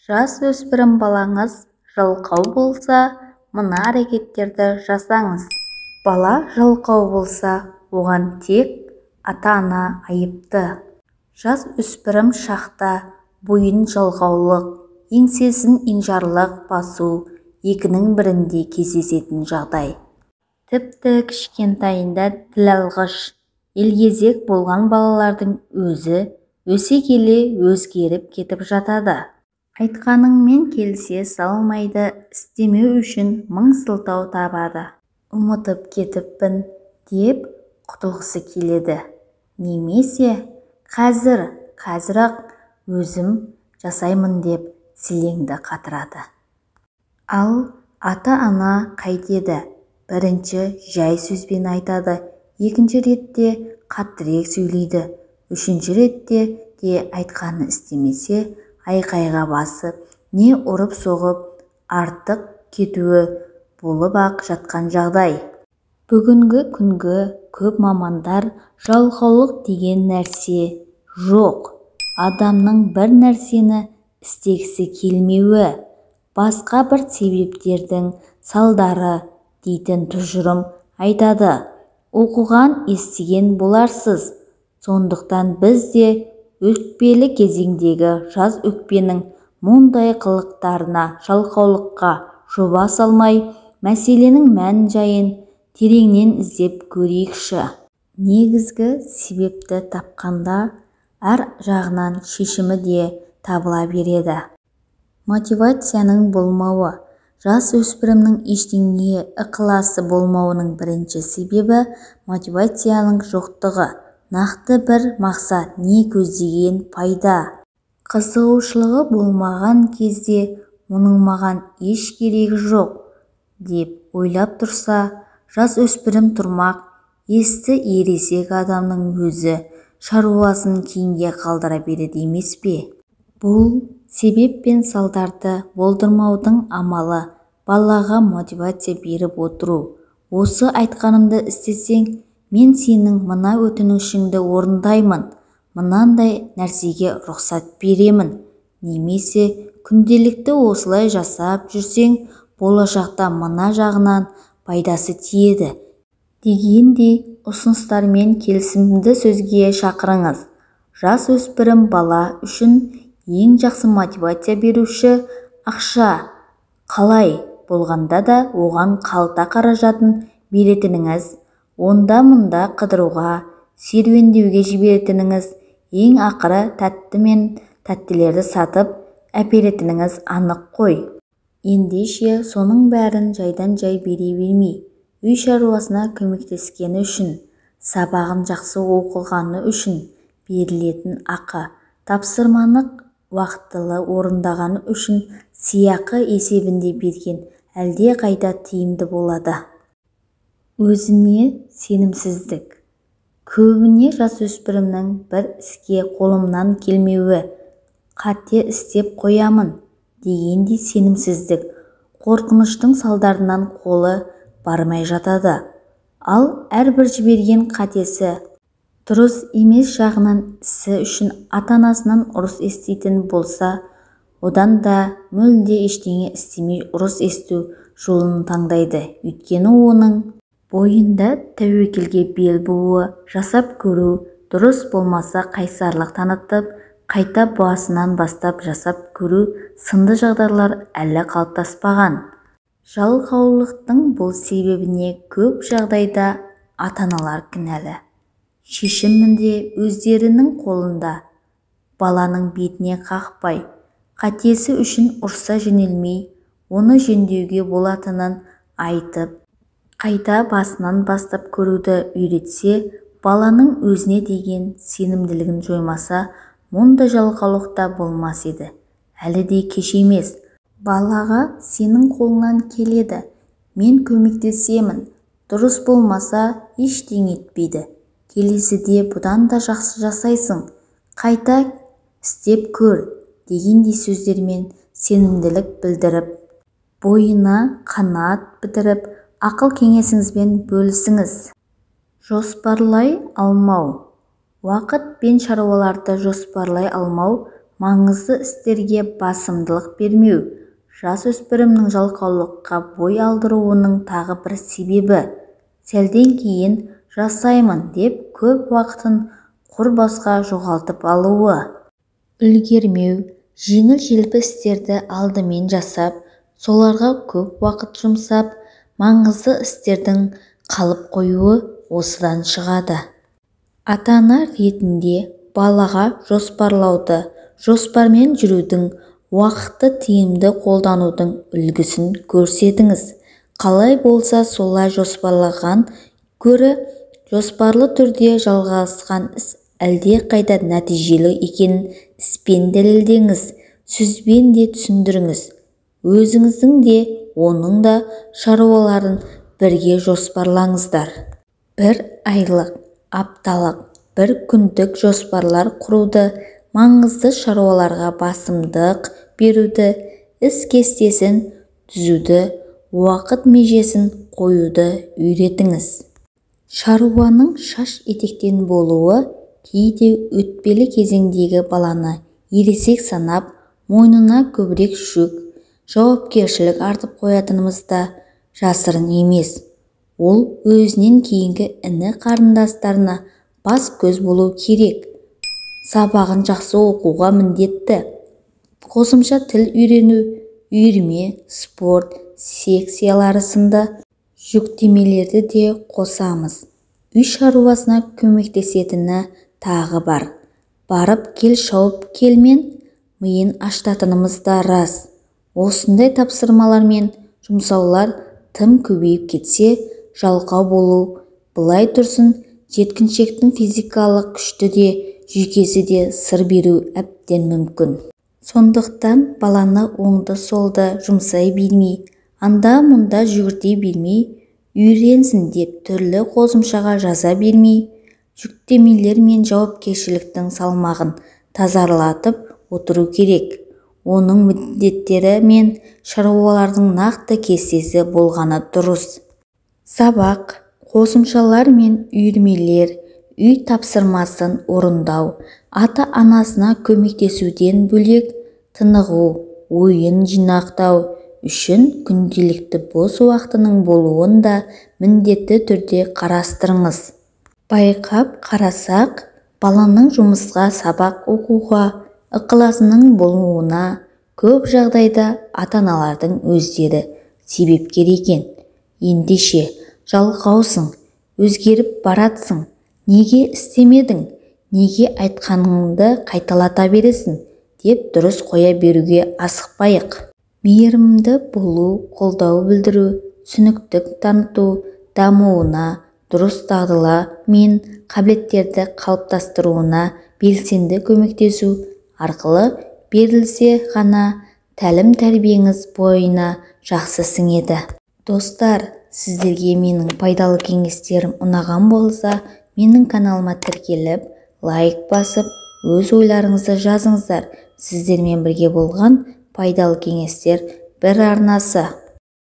Жасөспірім балаңыз жалқау болса, мына әрекеттерді жасаңыз. Бала жалқау болса, оған тек ата-ана айыпты. Жасөспірім шақта бойын жалқаулық, еңсесін енжарлық басу екінің бірінде кездесетін жағдай. Тіпті кішкентайында тіл алғыш, елгезек болған балалардың өзі өсе келе өзгеріп кетіп жатады. Айтқаныңмен келісе салмайды, істемеу үшін мың сылтау табады. Ұмытып кетіппін деп құтылғысы келеді. Немесе қазір-ақ өзім жасаймын деп сілеңді қатырады. Ал ата-ана қайтеді? Бірінші жай сөзбен айтады, екінші ретте қаттырек сөйлейді, үшінші ретте де айтқаны істемесе айқайға басып, не ұрып-соғып артық кетуі болып ақ жатқан жағдай. Бүгінгі күнгі көп мамандар жалқаулық деген нәрсе жоқ. Адамның бір нәрсені істегісі келмеуі, басқа бір себептердің салдары дейтін тұжырым айтады. Оқыған, естіген боларсыз. Сондықтан біз де өтпелі кезеңдегі жас өкпенің мұндай қылықтарына, жалқаулыққа жоба салмай, мәселенің мән-жайын тереңнен іздеп көрейікші. Негізгі себепті тапқанда әр жағынан шешімі де табыла береді. Мотивацияның болмауы. Жасөспірімнің ештеңеге ықыласы болмауының бірінші себебі мотивацияның жоқтығы. Нақты бір мақсат, не көздеген пайда, қызығушылығы болмаған кезде оның маған еш керегі жоқ деп ойлап тұрса, жасөспірім тұрмақ есті ересек адамның өзі шаруасын кейінге қалдыра береді емес пе? Бұл себеп пен салдарды болдырмаудың амалы балаға мотивация беріп отыру. Осы айтқанымды істесең, мен сенің мына өтінішіңді орындаймын, мынандай нәрсеге рұқсат беремін. Немесе күнделікті осылай жасап жүрсең, болашақта мына жағынан пайдасы тиеді дегендей ұсыныстармен келісімді сөзге шақырыңыз. Жасөспірім бала үшін ең жақсы мотивация беруші ақша. Қалай болғанда да оған қалта қаражатын беретініңіз, онда-мұнда қыдыруға, серуендеуге жіберетініңіз, ең ақыры тәтті мен тәттілерді сатып әперетініңіз анық қой. Ендеше соның бәрін жайдан-жай бере бермей, үй шаруасына көмектескені үшін, сабағын жақсы оқығаны үшін берілетін ақы, тапсырманы уақытылы орындағаны үшін сыйақы есебінде берген әлде қайда тиімді болады. Өзіне сенімсіздік. Көбіне жасөспірімнің бір іске қолымнан келмеуі, қате істеп қоямын дегендей сенімсіздік, қорқыныштың салдарынан қолы бармай жатады. Ал әрбір жіберген қатесі дұрыс емес жағынан ісі үшін ата-анасынан ұрыс еститін болса, одан да мүлде ештеңе істемей ұрыс есту жолын таңдайды. Өйткені оның бойында тәуекелге бел буы, жасап көру, дұрыс болмаса қайсарлық танытып, қайта басынан бастап жасап көру сынды жағдайлар әлі қалыптаспаған. Жалқаулықтың бұл себебіне көп жағдайда ата-аналар кінәлі. Шешімінде өздерінің қолында. Баланың бетіне қақпай, қатесі үшін ұрса жөнелмей, оны жөндеуге болатынын айтып, қайта басынан бастап көруді үйретсе, баланың өзіне деген сенімділігін жоймаса, мұндай жалқаулықта болмас еді. Әлі де кеш емес. Балаға сенің қолыңнан келеді, мен көмектесемін, дұрыс болмаса ештеңе етпейді. Келесіде бұдан да жақсы жасайсың, қайта істеп көр дегендей сөздермен сенімділік білдіріп, бойына қанат бітіріп, ақыл кеңесіңізбен бөлісіңіз. Жоспарлай алмау. Уақыт пен шаруаларды жоспарлай алмау маңызды істерге басымдылық бермеу жасөспірімнің жалқаулыққа бой алдыруының тағы бір себебі. Сәлден кейін жасаймын деп көп уақытын құр босқа жоғалтып алуы. Үлгермеу, жеңіл-желпі істерді алдымен жасап, соларға көп уақыт жұмсап, маңызды істердің қалып қоюы осыдан шығады. Ата-ана ретінде балаға жоспарлауды, жоспармен жүрудің, уақытты тиімді қолданудың үлгісін көрсетіңіз. Қалай болса солай жоспарлаған көрі жоспарлы түрде жалғасқан іс әлде қайда нәтижелі екенін іспен дәлелдеңіз, сөзбен де түсіндіріңіз. Өзіңіздің де, оның да шаруаларын бірге жоспарлаңыздар. Бір айлық, апталық, бір күндік жоспарлар құруды, маңызды шаруаларға басымдық беруді, іс кестесін түзуді, уақыт межесін қоюды үйретіңіз. Шаруаның шаш етектен болуы кейде өтпелі кезеңдегі баланы ересек санап, мойнына көбірек жүк, жауапкершілік артып қоятынымызда жасырын емес. Ол өзінен кейінгі іні қарындастарына бас көз болу керек. Сабағын жақсы оқуға міндетті. Қосымша тіл үйрену, үйірме, спорт, секциялары сынды жүктемелерді де қосамыз. Үй шаруасына көмектесетіні тағы бар. Барып кел шауып келмен миын аштатынымыз да рас. Осындай тапсырмалар мен жұмсаулар тым көбейіп кетсе, жалқау болу, былай тұрсын жеткіншектің физикалық күшті де, жүйкесі де сыр беру әбден мүмкін. Сондықтан баланы оңды-солды жұмсай бермей, анда-мұнда жүгірте бермей, үйренсін деп түрлі қосымшаға жаза бермей, жүктемелер мен жауапкершіліктің салмағын тазарлатып отыру керек. Оның міндеттері мен шаруалардың нақты кестесі болғаны дұрыс. Сабақ, қосымшалар мен үйірмелер, үй тапсырмасын орындау, ата-анасына көмектесуден бөлек тынығу, ойын жинақтау үшін күнделікті бос уақытының болуын да міндетті түрде қарастырыңыз. Байқап қарасақ, баланың жұмысқа, сабақ оқуға ықыласының болуына көп жағдайда ата-аналардың өздері себепкер екен. Ендеше жалқаусың, өзгеріп баратсың, неге істемедің, неге айтқаныңды қайталата бересің деп дұрыс қоя беруге асықпайық. Мейірімді болу, қолдау білдіру, түсініктік таныту, дамуына, дұрыс дағдылар мен қабілеттерді қалыптастыруына белсенді көмектесу арқылы берілсе ғана тәлім-тәрбиеңіз бойына жақсы сіңеді. Достар, сіздерге менің пайдалы кеңестерім ұнаған болса, менің каналыма тіркеліп, лайк басып, өз ойларыңызды жазыңыздар. Сіздермен бірге болған пайдалы кеңестер бір арнасы.